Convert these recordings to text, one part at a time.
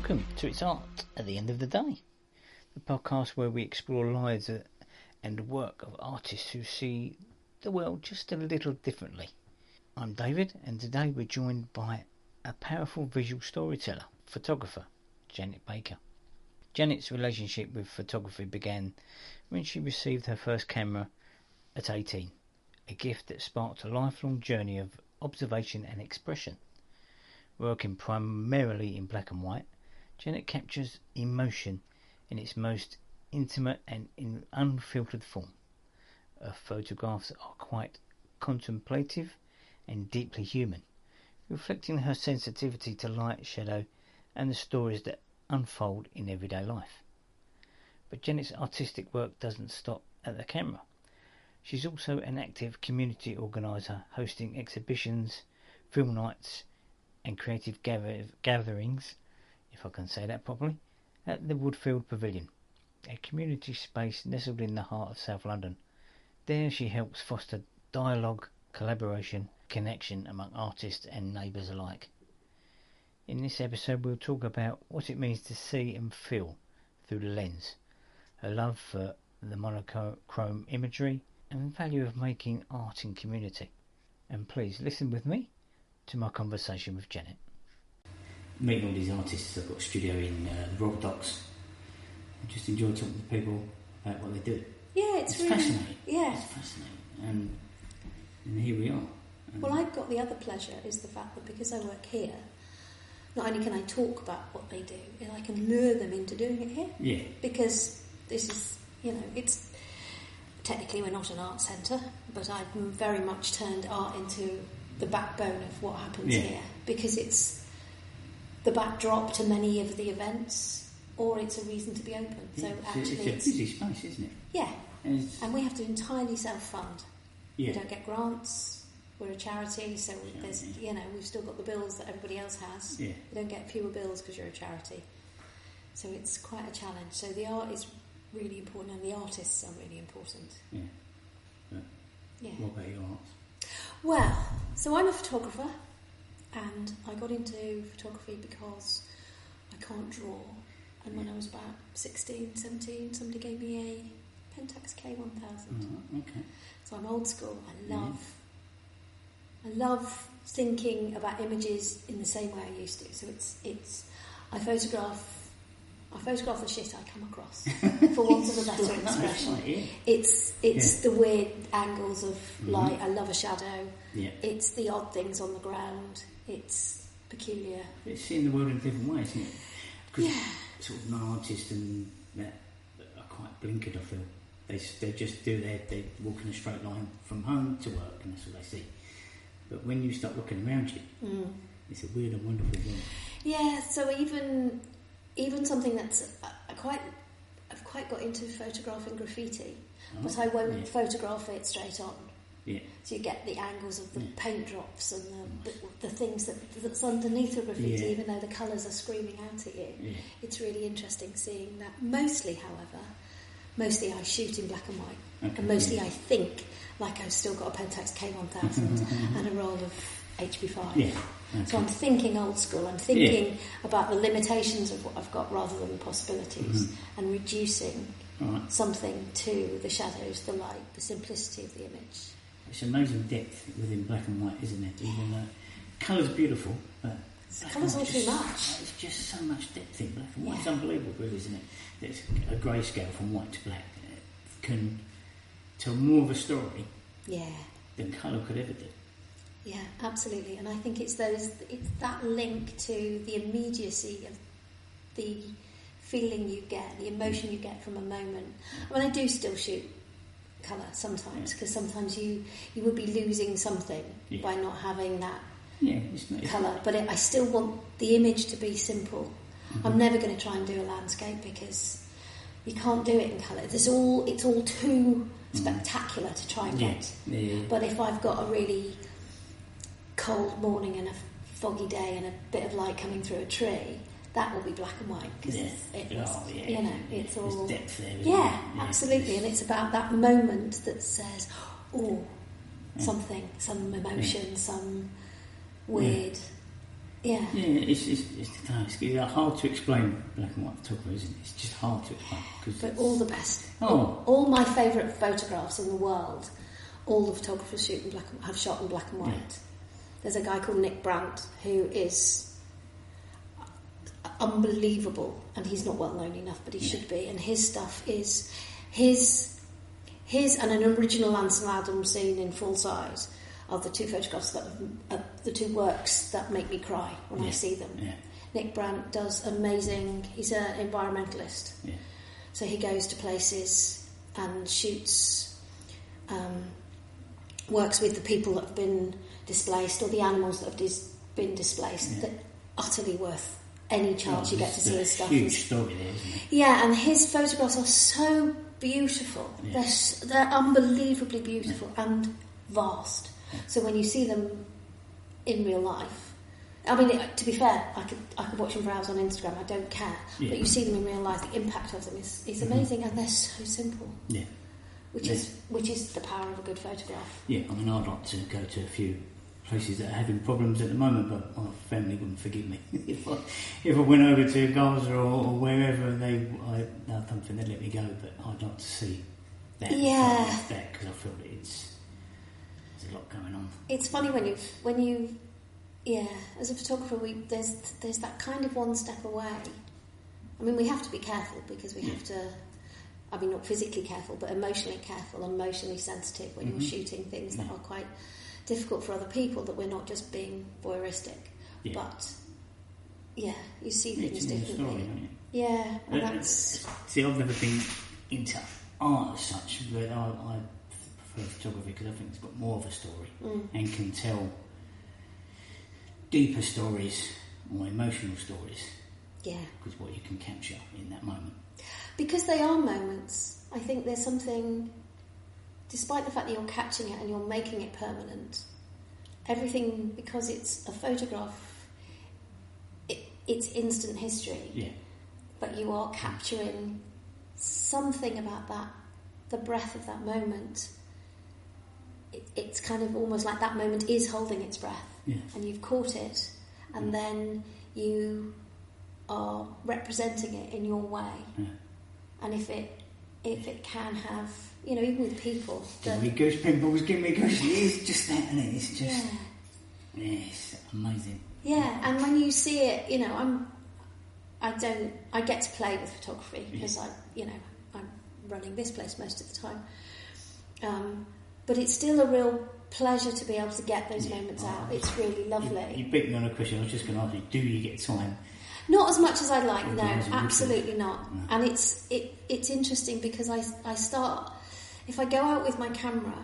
Welcome to It's Art at the End of the Day, the podcast where we explore lives and work of artists who see the world just a little differently. I'm David, and today we're joined by a powerful visual storyteller, photographer, Janet Baker. Janet's relationship with photography began when she received her first camera at 18, a gift that sparked a lifelong journey of observation and expression. Working primarily in black and white, Janet captures emotion in its most intimate and in unfiltered form. Her photographs are quite contemplative and deeply human, reflecting her sensitivity to light, shadow, and the stories that unfold in everyday life. But Janet's artistic work doesn't stop at the camera. She's also an active community organiser, hosting exhibitions, film nights, and creative gatherings, if I can say that properly, at the Woodfield Pavilion, a community space nestled in the heart of South London. There she helps foster dialogue, collaboration, connection among artists and neighbours alike. In this episode we'll talk about what it means to see and feel through the lens, her love for the monochrome imagery, and the value of making art in community. And please listen with me to my conversation with Janet. Meeting all these artists, I've got a studio in the Royal Docks. I just enjoy talking to people about what they do. Yeah, it's really fascinating. Yeah, it's fascinating, and here we are. Well, I've got the other pleasure is the fact that because I work here, not only can I talk about what they do, and I can lure them into doing it here. Yeah. Because this is, it's technically we're not an art centre, but I've very much turned art into the backbone of what happens here, because it's the backdrop to many of the events, or it's a reason to be open. Yeah, so actually, it's a busy space, isn't it? Yeah, and we have to entirely self-fund. Yeah. We don't get grants. We're a charity, so there's we've still got the bills that everybody else has. Yeah. You don't get fewer bills because you're a charity. So it's quite a challenge. So the art is really important, and the artists are really important. Yeah. But what about your art? Well, so I'm a photographer, and I got into photography because I can't draw. And when I was about 16, 17, somebody gave me a Pentax K1000. Oh, okay. So I'm old school. I love thinking about images in the same way I used to. So I photograph the shit I come across, for want of a better expression. Right, yeah. It's the weird angles of light. I love a shadow. Yeah. It's the odd things on the ground. It's peculiar. It's seeing the world in a different way, isn't it? Because sort of non-artists and that are quite blinkered, I feel. They just they walk in a straight line from home to work, and that's all they see. But when you start looking around you, it's a weird and wonderful world. Yeah, so even something that's I've quite got into photographing graffiti, but I won't photograph it straight on. Yeah. So you get the angles of the paint drops and the things that's underneath the graffiti, even though the colours are screaming out at you. Yeah. It's really interesting seeing that. Mostly I shoot in black and white, and mostly I think like I've still got a Pentax K1000 and a roll of HP5. Yeah. Okay. So I'm thinking old school. I'm thinking about the limitations of what I've got rather than the possibilities, and reducing something to the shadows, the light, the simplicity of the image. It's amazing depth within black and white, isn't it? Even though colour's beautiful, but colour's all too much. It's just so much depth in black and white. It's unbelievable, really, isn't it? It's a grayscale from white to black. It can tell more of a story than colour could ever do. Yeah, absolutely. And I think it's that link to the immediacy of the feeling you get, the emotion you get from a moment. I mean, I do still shoot colour sometimes, because sometimes you would be losing something by not having that colour. But I still want the image to be simple. I'm never going to try and do a landscape because you can't do it in colour. It's all too spectacular to try and get. But if I've got a really cold morning and a foggy day and a bit of light coming through a tree, that will be black and white, because it's all depth there, absolutely, and it's about that moment that says, something, some emotion, some weird Yeah. Yeah, it's hard to explain black and white photography, isn't it? It's just hard to explain. But all the best. Oh. All my favourite photographs in the world, all the photographers have shot in black and white. Yeah. There's a guy called Nick Brandt who is unbelievable, and he's not well known enough, but he should be. And his stuff is his and an original Ansel Adams scene in full size are the two photographs that the two works that make me cry when I see them. Yeah. Nick Brandt does amazing. He's an environmentalist, so he goes to places and shoots, works with the people that have been displaced or the animals that have been displaced. That utterly worth any chance you get to see his stuff. Huge story there, isn't it? Yeah, and his photographs are so beautiful. Yeah. They're unbelievably beautiful and vast. Yeah. So when you see them in real life, I mean, to be fair, I could watch them for hours on Instagram. I don't care. Yeah. But you see them in real life. The impact of them is amazing, and they're so simple. Yeah. Which is the power of a good photograph. Yeah, I mean, I'd like to go to a few places that are having problems at the moment, but my family wouldn't forgive me if I went over to Gaza or wherever. I don't think they'd let me go, but I'd like to see that. Yeah, because I feel that there's a lot going on. It's funny when you as a photographer, there's that kind of one step away. I mean, we have to be careful because we have to. I mean, not physically careful, but emotionally careful and emotionally sensitive when you're shooting things that are quite difficult for other people, that we're not just being voyeuristic. Yeah. But, you see things differently. Story, don't you? Yeah, and that's... See, I've never been into art as such, but I prefer photography because I think it's got more of a story and can tell deeper stories or emotional stories. Yeah. Because what you can capture in that moment. Because they are moments. I think there's something... Despite the fact that you're catching it and you're making it permanent, everything, because it's a photograph, it's instant history. Yeah. But you are capturing something about that, the breath of that moment. It's kind of almost like that moment is holding its breath. Yeah. And you've caught it, and then you are representing it in your way. Yeah. And if it can have, even with people... Give me goose pimples, give me goose... It's just that, isn't it? It's just... Yeah. It's amazing. Yeah, and when you see it, I get to play with photography because I'm running this place most of the time. But it's still a real pleasure to be able to get those moments out. It's really lovely. You beat me on a question. I was just going to ask you, do you get time? Not as much as I'd like, no, absolutely not. No. And it's interesting because I start, if I go out with my camera,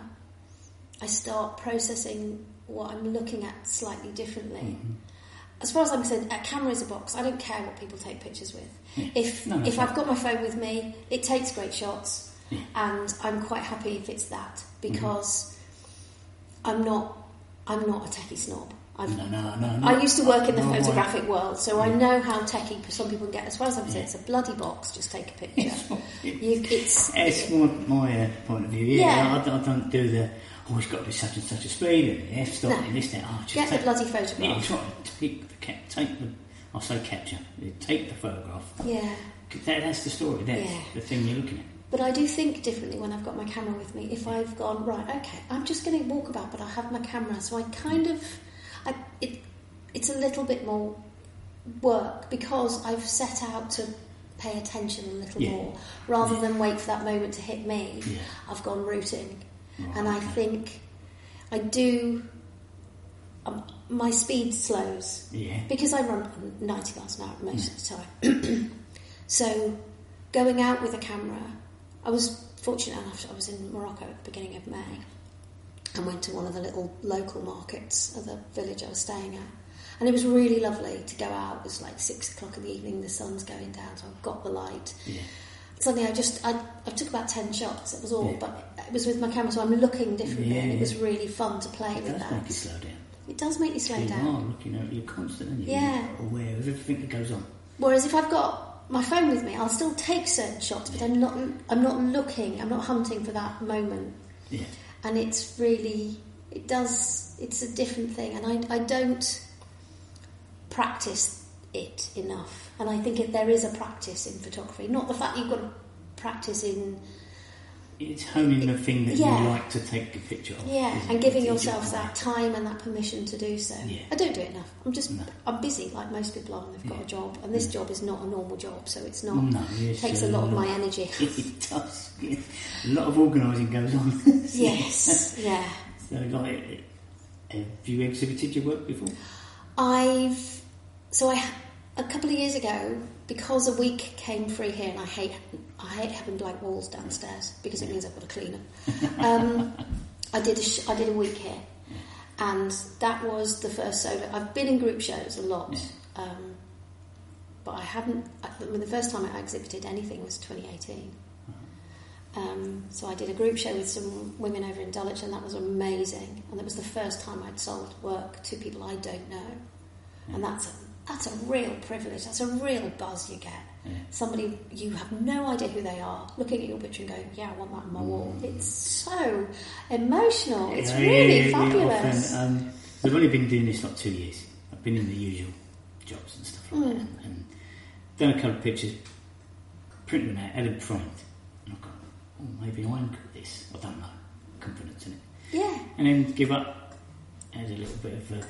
I start processing what I'm looking at slightly differently. Mm-hmm. As far as I'm concerned, a camera is a box. I don't care what people take pictures with. Yeah. If I've got my phone with me, it takes great shots, and I'm quite happy if it's that, because I'm not a techie snob. No. I used to work in the photographic world, so I know how techie some people can get. As far as I'm concerned, it's a bloody box. Just take a picture. It's my point of view. Yeah. I don't do the it's got to be such and such a speed and the f-stop and this that. Just get the bloody photograph. Yeah, try to take the. I say capture. Take the photograph. Yeah. That's the story. That's the thing you're looking at. But I do think differently when I've got my camera with me. If I've gone right, okay, I'm just going to walk about, but I have my camera, so I kind of. It's a little bit more work because I've set out to pay attention a little more rather than wait for that moment to hit me. Yeah. I've gone routing, and I think I do. My speed slows because I run 90 miles an hour most of the time. So going out with a camera, I was fortunate enough. I was in Morocco at the beginning of May. And went to one of the little local markets of the village I was staying at. And it was really lovely to go out. It was like 6 o'clock in the evening, the sun's going down, so I've got the light. Yeah. Suddenly I took about 10 shots, that was all, but it was with my camera, so I'm looking differently, and it was really fun to play with that. It does make you slow down. It does make you slow down. You are looking at, you're constantly you're aware of everything that goes on. Whereas if I've got my phone with me, I'll still take certain shots, but I'm not looking, I'm not hunting for that moment. Yeah. And it's really, it's a different thing. And I don't, practice it enough. And I think there is a practice in photography, not the fact you've got to practice in... It's honing the thing that you like to take a picture of. Yeah, and giving yourself that time and that permission to do so. Yeah. I don't do it enough. I'm busy, like most people are, and they've got a job. And this job is not a normal job, so it's not... it takes a lot of my energy. It does. Yeah. A lot of organising goes on. Yes, yeah. So, like, have you exhibited your work before? A couple of years ago, because a week came free here, and I hate having blank walls downstairs because it means I've got to clean them. I did a week here, and that was the first solo. I've been in group shows a lot, but I haven't. The first time I exhibited anything was 2018. So I did a group show with some women over in Dulwich, and that was amazing. And it was the first time I'd sold work to people I don't know, and that's a real privilege. That's a real buzz you get. Yeah. Somebody you have no idea who they are, looking at your picture and going, "Yeah, I want that on my wall." It's so emotional. It's really fabulous. Often, I've only been doing this like 2 years. I've been in the usual jobs and stuff like that, and done a couple of pictures, printed them out, had them framed, and I've gone, "Oh, maybe I'm good at this." I don't know, confidence in it. Yeah. And then give up. Had a little bit of a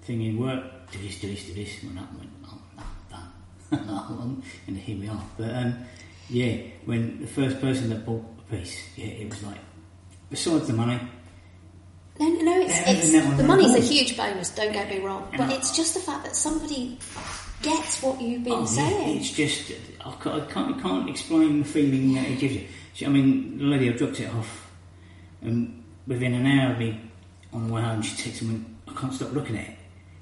thing in work. Do this. Went up and went, "Oh, no, done." And here we are. But when the first person that bought a piece, it was like, besides the money. No, it's the money's a huge bonus. Don't get me wrong, but it's just the fact that somebody gets what you've been saying. Yeah, it's just I can't explain the feeling that it gives you. I mean, the lady I dropped it off, and within an hour of me on the way home, she texted me, "I can't stop looking at it."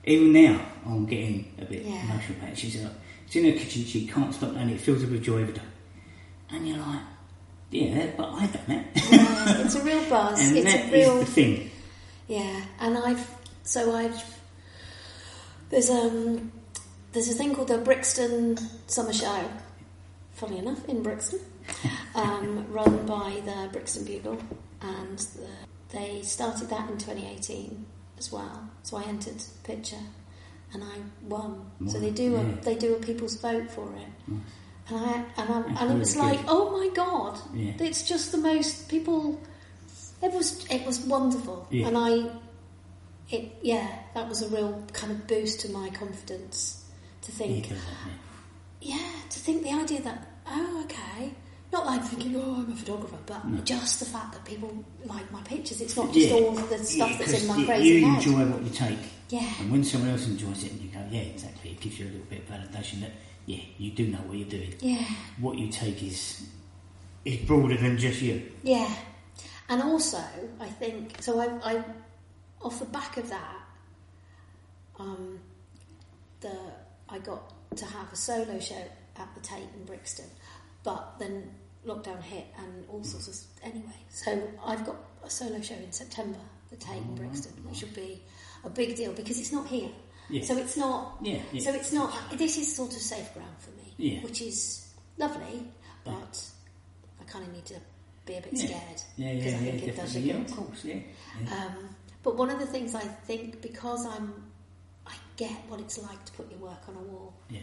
Even now, I'm getting a bit emotional about it. She's like, it's in her kitchen, she can't stop, and it fills her with joy every day. And you're like, yeah, but I've done it. Yeah, it's a real buzz. And it's that a real is the thing. Yeah, and there's a thing called the Brixton Summer Show, funny enough, in Brixton, run by the Brixton Bugle, and they started that in 2018 as well. So I entered picture, and I won. Wow. So they do a people's vote for it, and it was like, oh my god, it's just the most people. It was wonderful, and that was a real kind of boost to my confidence to think, to think the idea that okay. Not like thinking, I'm a photographer, but just the fact that people like my pictures. It's not just all the stuff that's in my crazy head. You enjoy what you take. Yeah. And when someone else enjoys it and you go, yeah, exactly, it gives you a little bit of validation that, you do know what you're doing. Yeah. What you take is broader than just you. Yeah. And also, I think, so I off the back of that, I got to have a solo show at the Tate in Brixton. But then lockdown hit and all sorts of... Anyway, so I've got a solo show in September, the Tate in Brixton, which will be a big deal because it's not here. Yeah. So it's not... Yeah. So it's not... This is sort of safe ground for me, which is lovely, but I kind of need to be a bit scared. Because I think it does you good. Of course, But one of the things I think, because I get what it's like to put your work on a wall. Yeah.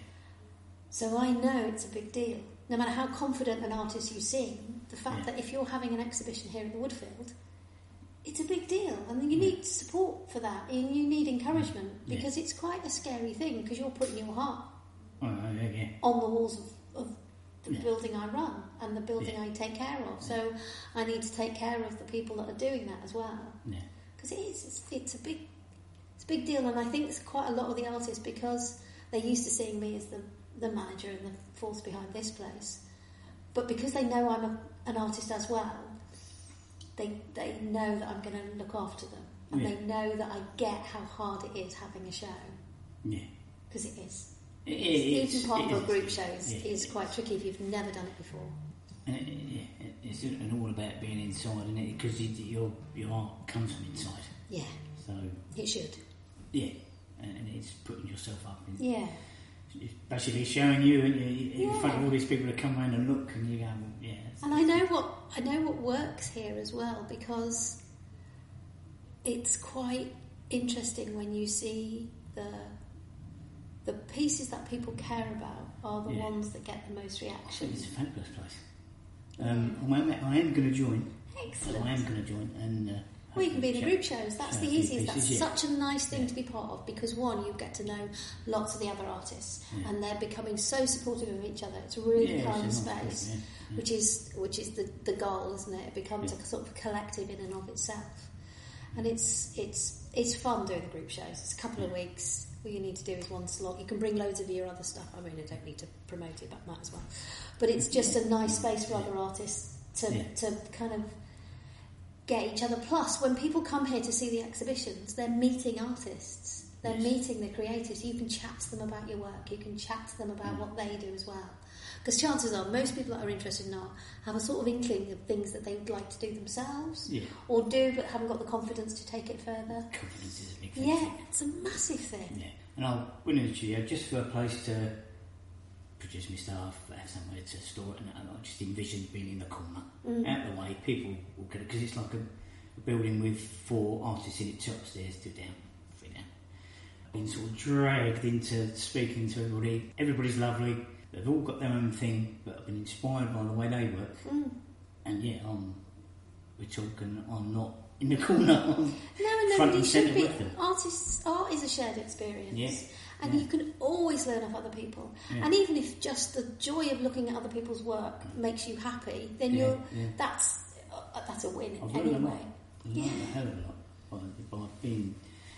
So I know it's a big deal. No matter how confident an artist you seem, the fact that if you're having an exhibition here at the Woodfield, it's a big deal, and you need support for that, and you need encouragement, because it's quite a scary thing, because you're putting your heart on the walls of the building I run, and the building I take care of, so I need to take care of the people that are doing that as well, because it's a big deal, and I think it's quite a lot of the artists, because they're used to seeing me as the manager and the force behind this place, but because they know I'm an artist as well, they know that I'm going to look after them, and they know that I get how hard it is having a show. Yeah, because it is. Even part of a group show is quite tricky if you've never done it before. And it's all about being inside, isn't it? Because your art comes from inside. Yeah. So it should. Yeah, and it's putting yourself up. It's basically showing you in front of all these people that come around and look, and you go, And I know what works here as well, because it's quite interesting when you see the pieces that people care about are the ones that get the most reaction. It's a fabulous place. I am going to join. Excellent. I am going to join. And well, you can be in the group shows. That's the easiest. Pieces, That's such a nice thing to be part of, because one, you get to know lots of the other artists, and they're becoming so supportive of each other. It's a really kind space, which is the goal, isn't it? It becomes a sort of collective in and of itself, and it's fun doing the group shows. It's a couple of weeks. All you need to do is one slot. You can bring loads of your other stuff. I mean, I don't need to promote it, but might as well. But it's just a nice space for other artists to kind of get each other. Plus, when people come here to see the exhibitions, they're meeting artists. They're meeting the creatives. You can chat to them about your work. You can chat to them about what they do as well. Because chances are, most people that are interested in art have a sort of inkling of things that they would like to do themselves, or do, but haven't got the confidence to take it further. Confidence is a big thing. Yeah, it's a massive thing. Yeah, and I'll win in the studio just for a place to produce my stuff, have somewhere to store it, and I just envision being in the corner, out the way. People will get it, because it's like a building with 4 artists in it, 2 upstairs, 2 down, 3 down. Been sort of dragged into speaking to everybody. Everybody's lovely. They've all got their own thing, but I've been inspired by the way they work. And we're talking. I'm not in the corner. No, front nobody and should centre be. with them. Art is a shared experience. Yeah. And you can always learn off other people. Yeah. And even if just the joy of looking at other people's work makes you happy, then that's a win anyway. A hell of a lot by being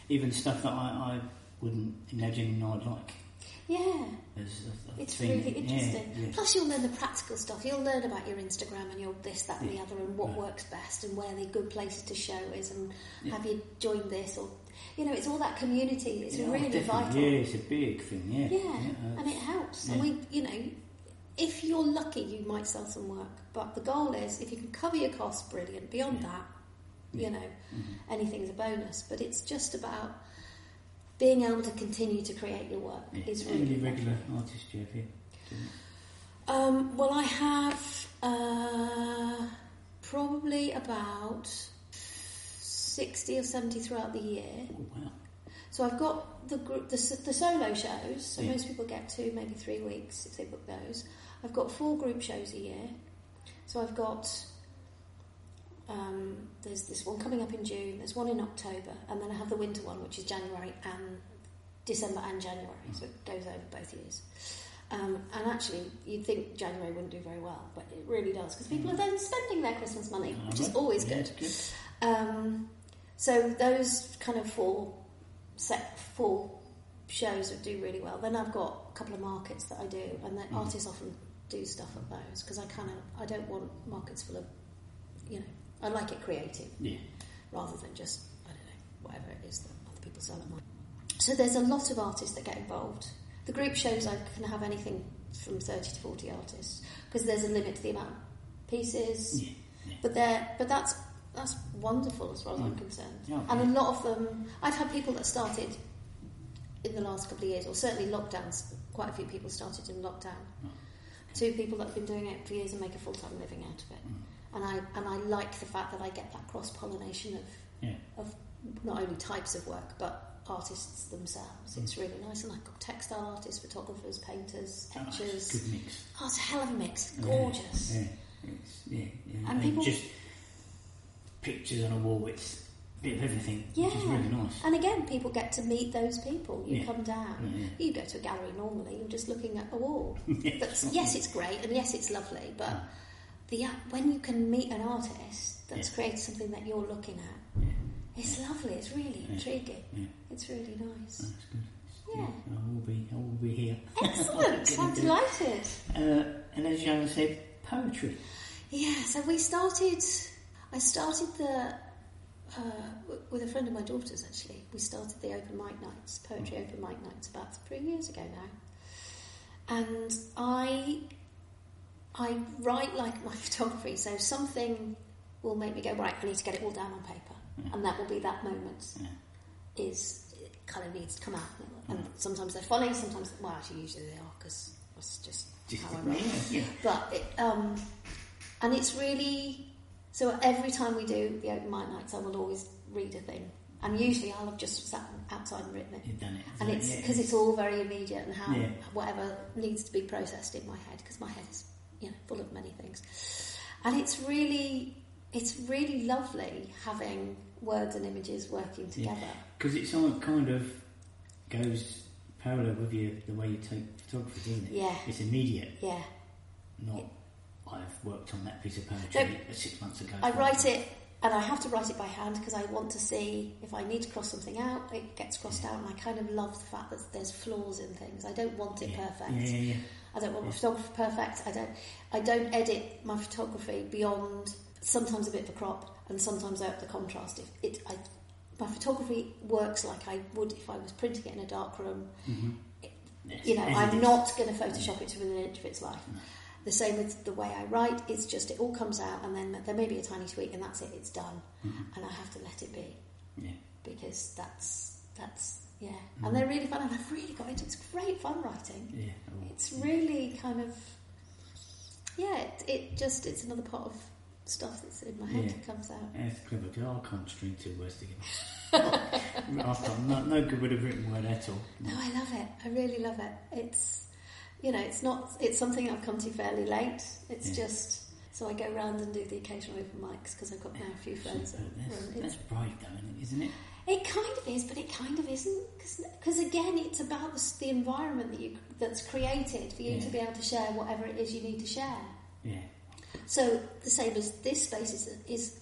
even stuff that I wouldn't imagine I'd like. Yeah, it's really interesting. Yeah. Plus, you'll learn the practical stuff. You'll learn about your Instagram and your this, that, and the other, and what works best, and where the good places to show is, and have you joined this, or it's all that community. It's really vital. Yeah, it's a big thing. Yeah, and it helps. And we, if you're lucky, you might sell some work. But the goal is, if you can cover your costs, brilliant. Beyond that, anything's a bonus. But it's just about being able to continue to create your work is really How many regular artists do you have here? Well, I have probably about 60 or 70 throughout the year. Oh, wow. So I've got the solo shows, so most people get 2, maybe 3 weeks if they book those. I've got 4 group shows a year. So I've got... there's this one coming up in June, there's one in October, and then I have the winter one, which is January and December and January, so it goes over both years. And actually, you'd think January wouldn't do very well, but it really does, because people are then spending their Christmas money, which is always good. So those kind of 4 shows would do really well. Then I've got a couple of markets that I do, and then artists often do stuff at those, because I don't want markets full of, I like it creative, rather than just, I don't know, whatever it is that other people sell at mine. So there's a lot of artists that get involved. The group shows, I can have anything from 30 to 40 artists, because there's a limit to the amount of pieces. But that's wonderful as far as I'm concerned. And a lot of them, I've had people that started in the last couple of years, or certainly lockdowns. Quite a few people started in lockdown. 2 people that have been doing it for years and make a full-time living out of it. And I like the fact that I get that cross-pollination of not only types of work, but artists themselves. It's really nice. And I've got textile artists, photographers, painters, etchers. Good mix. Oh, it's a hell of a mix. Gorgeous. And people... just pictures on a wall, it's a bit of everything, which is really nice. And again, people get to meet those people. You come down. You go to a gallery normally, you're just looking at a wall. Yes, it's great, and yes, it's lovely, but... when you can meet an artist that's created something that you're looking at, it's lovely. It's really intriguing. It's really nice. That's good. I will be here. Excellent. I'm delighted. And as Joanna said, poetry. Yeah. So I started with a friend of my daughter's. Actually, we started the open mic nights, poetry open mic nights, about 3 years ago now, and I write like my photography, so something will make me go, right, I need to get it all down on paper, and that will be that moment. It kind of needs to come out, and sometimes they're funny, sometimes, well, actually, usually they are, because that's just how I write. But and it's really, so every time we do the open mic nights, I will always read a thing, And usually I'll have just sat outside and written it. You've done it. And it's because it's all very immediate and how whatever needs to be processed in my head, because my head is, full of many things. And it's really lovely having words and images working together. Because it's all kind of goes parallel with the way you take photography, doesn't it? Yeah. It's immediate. Yeah. Not, I've worked on that piece of poetry 6 months ago. I write it, and I have to write it by hand because I want to see if I need to cross something out, it gets crossed out, and I kind of love the fact that there's flaws in things. I don't want it perfect. Yeah. I don't want my photography perfect. I don't edit my photography beyond sometimes a bit of a crop and sometimes out the contrast. My photography works like I would if I was printing it in a dark room. Mm-hmm. I'm not going to Photoshop it to within an inch of its life. No. The same with the way I write. It's just it all comes out, and then there may be a tiny tweak, and that's it. It's done, and I have to let it be. Yeah. Because that's and they're really fun, and I've really got into it. It's great fun writing. Yeah. It's really kind of it's another part of stuff that's in my head that comes out. Yeah, it's clever, because I can't string two words together. I'm no good with a written word at all. No, I love it. I really love it. It's, it's something I've come to fairly late. It's just, so I go round and do the occasional open mics, because I've got now a few friends. That's brave though, isn't it? It kind of is, but it kind of isn't, because again, it's about the environment that's created for you to be able to share whatever it is you need to share. Yeah. So the same as this space is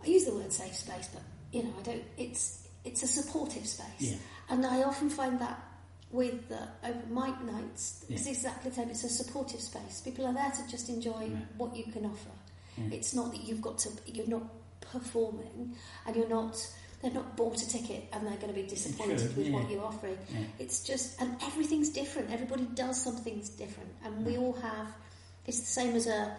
I use the word safe space, but I don't. It's a supportive space, and I often find that with the open mic nights, it's exactly the same. It's a supportive space. People are there to just enjoy what you can offer. It's not that you're not performing, and they're not bought a ticket and they're going to be disappointed with what you're offering. Yeah. It's just, and everything's different. Everybody does something different, and we all have. It's the same as a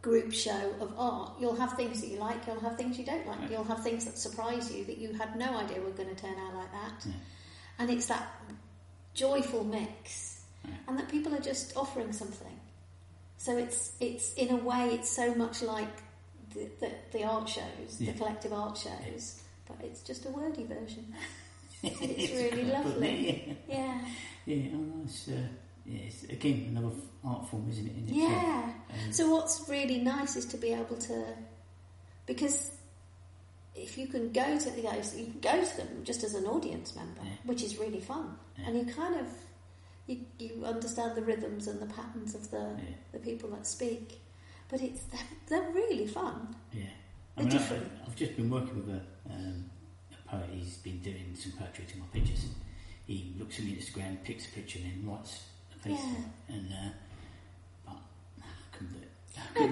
group show of art. You'll have things that you like, you'll have things you don't like, you'll have things that surprise you that you had no idea were going to turn out like that. And it's that joyful mix, and that people are just offering something. So it's in a way, it's so much like the art shows, the collective art shows, but it's just a wordy version. It's really lovely. Yeah. It's again another art form, isn't it? Yeah. So what's really nice is to be able to, because if you can go to you can go to them just as an audience member, which is really fun, and you kind of you understand the rhythms and the patterns of the people that speak, but they're really fun. Yeah, they're different. I've just been working with a poet. He's been doing some poetry to my pictures. He looks at me on Instagram, picks a picture, and then writes. And but I couldn't do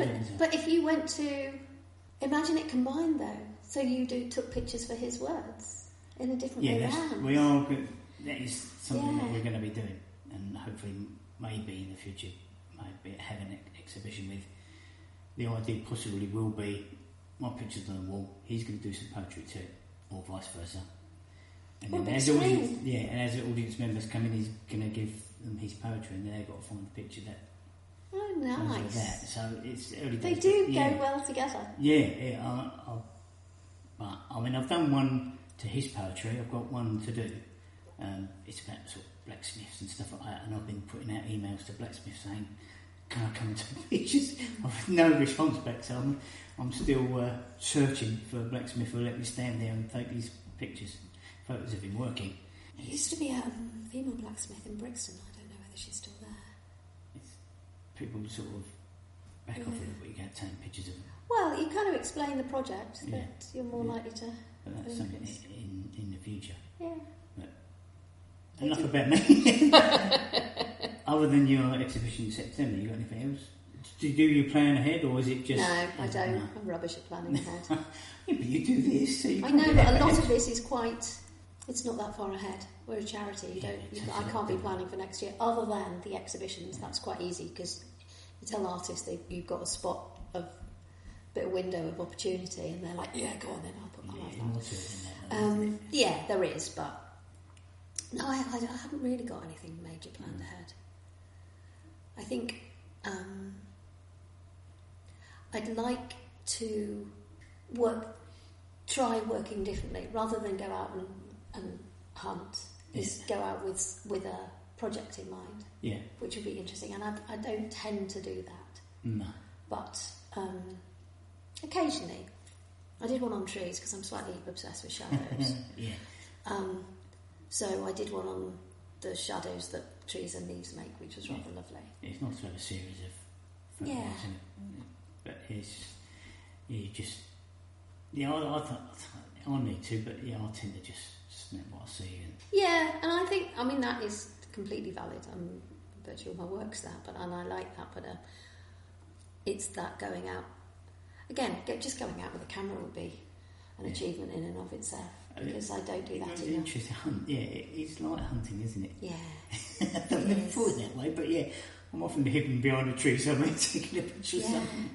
it. But if you went to, imagine it combined though. So you took pictures for his words in a different way around. We are good. That is something that we're going to be doing, and hopefully, maybe in the future, maybe have an exhibition with. The idea possibly will be my pictures on the wall. He's going to do some poetry too, or vice versa. And then as the audience members come in, he's going to give them his poetry, and they've got to find the picture that. Oh, nice! That. So it's early days. They do go well together. But I mean, I've done one to his poetry. I've got one to do. It's about sort of blacksmiths and stuff like that, and I've been putting out emails to blacksmiths saying, "Can I come and take pictures?" I've had no response back, so I'm still searching for a blacksmith who'll let me stand there and take these pictures. Photos of him working. There used to be a female blacksmith in Brixton. I don't know whether she's still there. People sort of back off of it, but you can't take pictures of them. Well, you kind of explain the project that you're more likely to. But that's something in the future. Yeah. But enough about me. Other than your exhibition in September, you got anything else? Do you plan ahead, or is it just? No, I don't. No. I'm rubbish at planning ahead. Yeah, but you do this. So I know, but a lot of this is quite. It's not that far ahead. We're a charity. I can't be planning for next year, other than the exhibitions. That's quite easy because you tell artists you've got a spot of bit of window of opportunity, and they're like, "Yeah, go on then. I'll put my life out." There is, but no, I haven't really got anything major planned ahead. I think I'd like to work try working differently rather than go out and hunt. Is go out with a project in mind, which would be interesting. And I don't tend to do that. No, but occasionally, I did one on trees because I'm slightly obsessed with shadows. So I did one on the shadows that trees and leaves make, which was rather lovely. It's nice to have a series of photos, isn't it? But it's I need to, but I tend to just snap what I see. And I think, that is completely valid. Virtually all my work's that, and I like that. But it's that going out again. Just going out with a camera would be an achievement in and of itself, because I don't do that enough. Interesting hunt. It's like hunting, isn't it? Yeah, I don't never thought it that way, but I'm often hidden behind a tree somewhere taking a picture of something.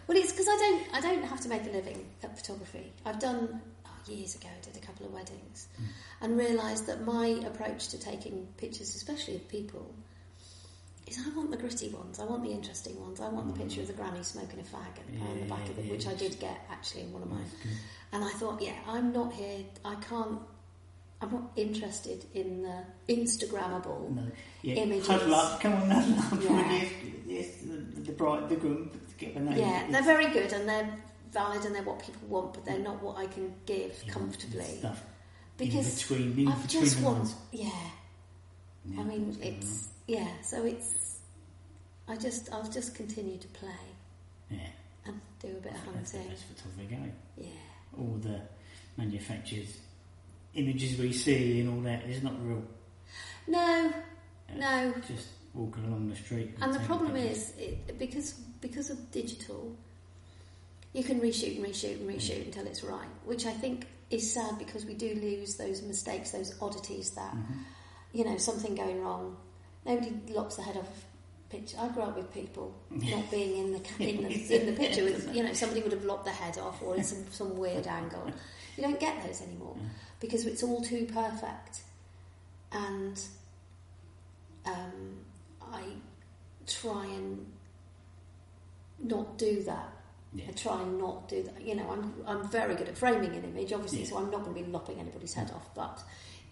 Well, it's because I don't have to make a living at photography. I've done years ago. I did a couple of weddings, and realised that my approach to taking pictures, especially of people, is I want the gritty ones. I want the interesting ones. I want the picture of the granny smoking a fag at the back of it, which I did get actually in one of mine. And I thought, I'm not here. I'm not interested in the Instagrammable images. Huddle up, come on, huddle up. Yes, the bride, the groom, get the name. Yeah, they're very good and they're valid and they're what people want, but they're not what I can give comfortably. Stuff because in between the lines. So I'll just continue to play. And do a bit of hunting. That's the best photography going. Yeah. All the manufacturers' images we see and all that is not real. No. Just walking along the street. And the problem is, because of digital, you can reshoot until it's right, which I think is sad because we do lose those mistakes, those oddities that, something going wrong. Nobody lops the head off a picture. I grew up with people not being in the picture. With, somebody would have lopped the head off or in some weird angle. You don't get those anymore because it's all too perfect. And I try and not do that. I try and not do that. I'm very good at framing an image, obviously, so I'm not going to be lopping anybody's head off. But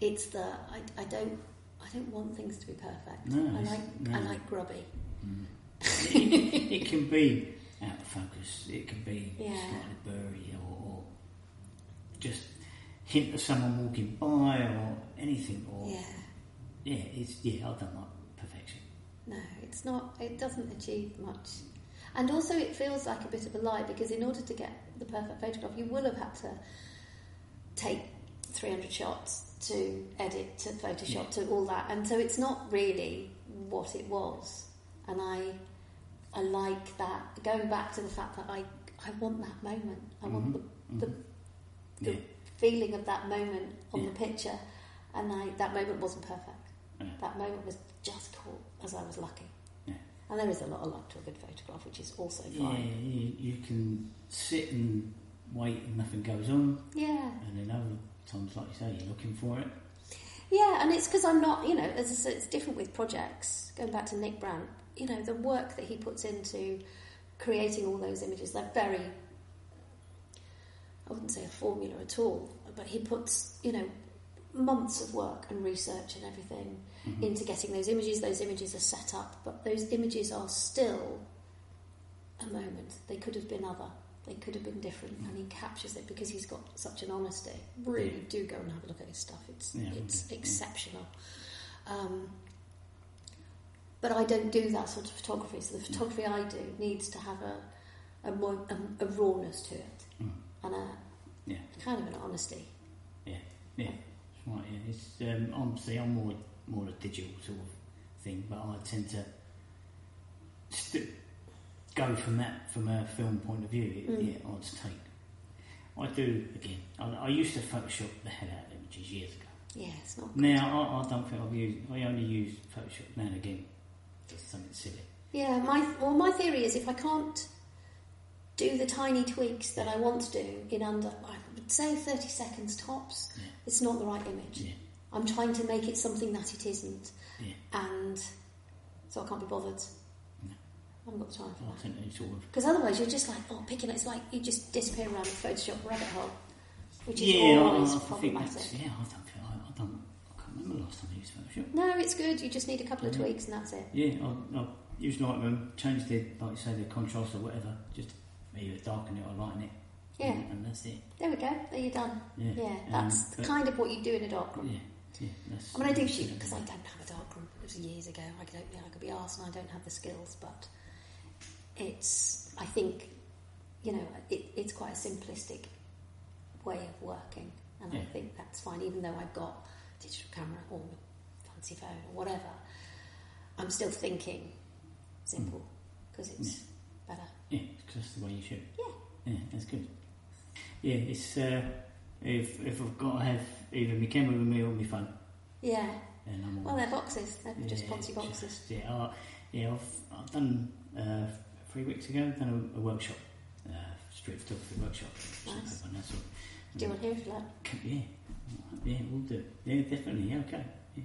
it's I don't want things to be perfect. I like grubby. It can be out of focus. It can be slightly blurry or just hint of someone walking by or anything. Or I don't like perfection. No, it's not. It doesn't achieve much. And also it feels like a bit of a lie because in order to get the perfect photograph you will have had to take 300 shots to edit, to Photoshop, to all that. And so it's not really what it was. And I like that. Going back to the fact that I want that moment. I want the feeling of that moment on the picture. And that moment wasn't perfect. That moment was just cool, as I was lucky. And there is a lot of luck to a good photograph, which is also fine. Yeah, you can sit and wait and nothing goes on. Yeah. And then other times, like you say, you're looking for it. Yeah, and it's because I'm not, as I said, it's different with projects. Going back to Nick Brandt, the work that he puts into creating all those images, they're very, I wouldn't say a formula at all, but he puts, months of work and research and everything into getting those images. Those images are set up, but those images are still a moment. They could have been other. They could have been different, and he captures it because he's got such an honesty. Really do go and have a look at his stuff. It's exceptional. But I don't do that sort of photography. So the photography I do needs to have a rawness to it and a kind of an honesty. Yeah. Right, It's obviously I'm more a digital sort of thing, but I tend to go from a film point of view. I do again. I used to Photoshop the hell out of images years ago. Yeah, it's not good. Now I don't think I only use Photoshop now and again, just something silly. Yeah, my theory is if I can't do the tiny tweaks that I want to do in under, I would say 30 seconds tops, it's not the right image. Yeah. I'm trying to make it something that it isn't. Yeah. And so I can't be bothered. No. I haven't got the time for that. Because otherwise you're just like, picking it, it's like you just disappear around the Photoshop rabbit hole. which is always I problematic. think I can't remember last time I used Photoshop. No, it's good. You just need a couple of tweaks and that's it. Yeah, I'll use Lightroom, change the, like you say, the contrast or whatever, just either darken it or lighten it. Yeah. And that's it. There we go. There you're done. Yeah. That's kind of what you do in a darkroom. Yeah. That's, I mean, I do shoot because I don't have a darkroom. It was years ago. I could be arsed and I don't have the skills, but I think, it's quite a simplistic way of working, and I think that's fine. Even though I've got a digital camera or a fancy phone or whatever, I'm still thinking simple because it's better. Yeah, because that's the way you shoot. Yeah. Yeah, that's good. Yeah, it's if I've got to have either my camera with me or my phone. Yeah. And I'm well, they're boxes. They're just fancy boxes. I've done 3 weeks ago. I've done a workshop, street photography workshop. Nice. And that's all. Do you want to hear if you like? Yeah, we'll do. Yeah, definitely. Yeah, okay. Yeah.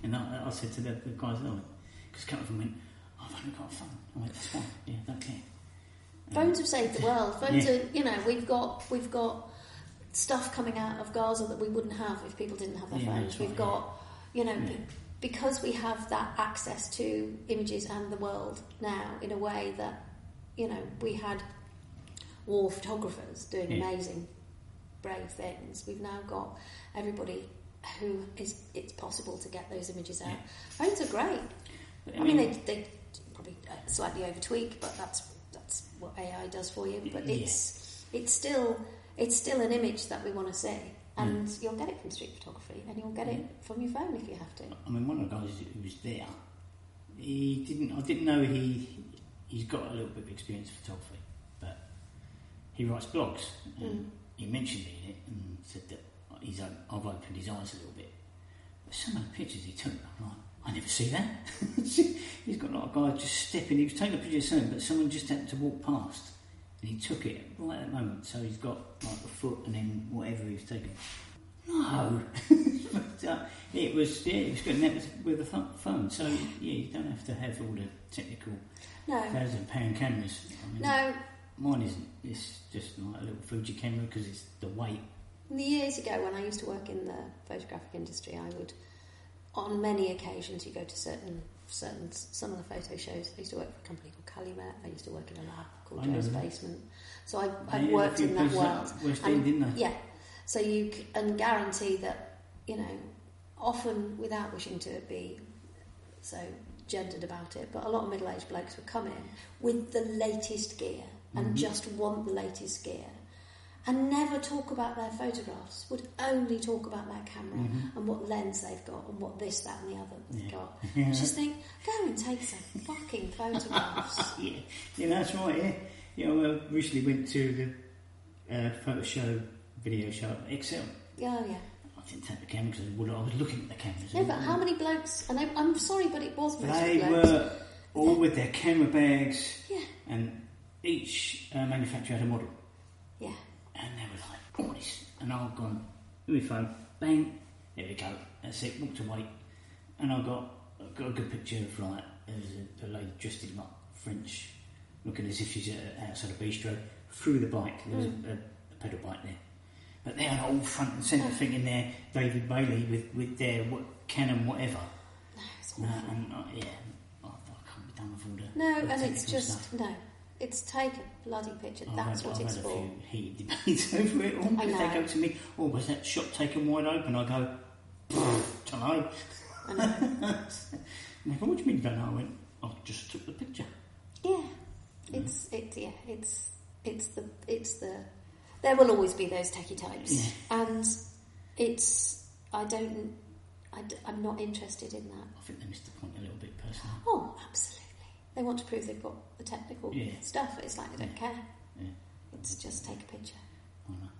And I said to the guys, because a couple of them went, I've only got a phone. I went, that's fine. Yeah, don't care. Phones have saved the world. Phones are, we've got stuff coming out of Gaza that we wouldn't have if people didn't have their phones. We've got, because we have that access to images and the world now in a way that, we had war photographers doing amazing, brave things. We've now got everybody who it's possible to get those images out. Phones are great. I mean, they probably slightly over tweak, but that's what AI does for you. But it's still an image that we want to see, and you'll get it from street photography, and you'll get it from your phone if you have to. I mean, one of the guys who was there, I didn't know he's got a little bit of experience in photography, but he writes blogs, and he mentioned me in it and said that I've opened his eyes a little bit. But some of the pictures he took, I'm like, I never see that. He's got like a guy just stepping. He was taking a picture of something, but someone just happened to walk past, and he took it right at that moment. So he's got like the foot and then whatever he was taking. No, but it was good, and that was with a phone. So you don't have to have all the technical £1,000 cameras. I mean, no, mine isn't. It's just like a little Fuji camera because it's the weight. Years ago, when I used to work in the photographic industry, I would, on many occasions, you go to some of the photo shows. I used to work for a company called Calumet. I used to work in a lab called Joe's Basement. So I've worked in that world. West End, didn't they? Yeah. So you can guarantee that, often without wishing to be so gendered about it, but a lot of middle-aged blokes would come in with the latest gear and just want the latest gear, and never talk about their photographs, would only talk about their camera and what lens they've got and what this, that and the other they've got. I just think, go and take some fucking photographs. Yeah, that's right, yeah. I recently went to the photo show, video show at Excel. Oh, yeah. I didn't take the camera because I was looking at the cameras. No, but how many blokes, and I'm sorry, but it was mostly blokes. They were all with their camera bags, and each manufacturer had a model. Yeah. And they were like, oh, this. And I've gone, with my phone, bang, there we go. That's it, walked away. And I got a good picture of, like, there's a lady dressed in, like, French, looking as if she's outside a bistro, through the bike. There was a pedal bike there. But they had a whole front and centre thing in there, David Bailey, with their Canon whatever. No, it's awful. I can't be done with all the No, and it's just, stuff. No. It's take a bloody picture. That's what it's for. I've had a few heated debates over it all. I know. They go to me, was that shot taken wide open? I go, don't know. I know. And they go, what do you mean you don't know? I went, I just took the picture. Yeah. It's the there will always be those techie types. Yeah. And I'm not interested in that. I think they missed the point a little bit personally. Oh, absolutely. They want to prove they've got the technical stuff. It's like they don't care. Yeah. It's just take a picture. I know.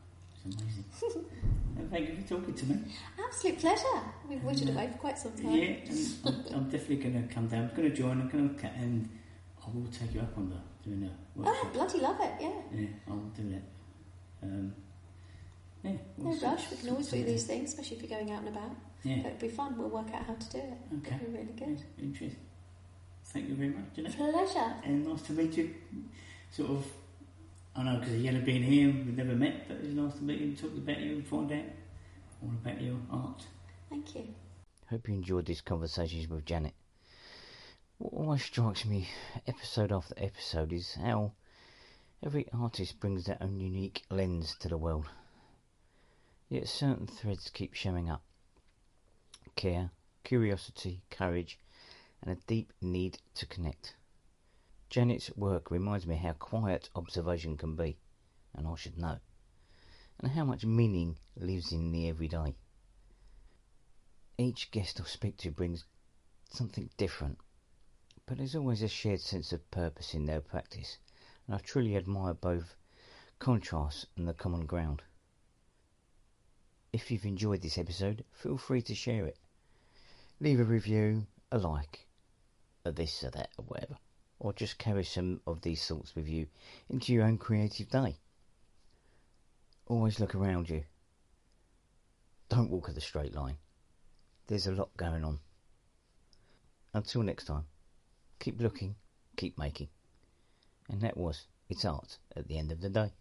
It's amazing. Thank you for talking to me. Absolute pleasure. We've wittered away for quite some time. Yeah, and I'm definitely going to come down. I'm going to join. I'm going to, and I will take you up on doing a workshop. Oh, I bloody love it. Yeah. Yeah, I will do that. No rush. We can always do these things, especially if you're going out and about. Yeah. It'll be fun. We'll work out how to do it. Okay. It'll be really good. Yeah, interesting. Thank you very much, Jeanette. Pleasure. And nice to meet you. Sort of I know, because Yellow being here, we've never met, but it's nice to meet you and talk about you and find out all about your art. Thank you. Hope you enjoyed these conversations with Janet. What always strikes me, episode after episode, is how every artist brings their own unique lens to the world. Yet certain threads keep showing up. Care, curiosity, courage, and a deep need to connect. Janet's work reminds me how quiet observation can be, and I should know, and how much meaning lives in the everyday. Each guest I speak to brings something different, but there's always a shared sense of purpose in their practice, and I truly admire both contrast and the common ground. If you've enjoyed this episode, feel free to share it. Leave a review, a like, a this or that or whatever, or just carry some of these thoughts with you into your own creative day. Always look around you. Don't walk at the straight line. There's a lot going on. Until next time, keep looking, keep making. And that was It's Art at the End of the Day.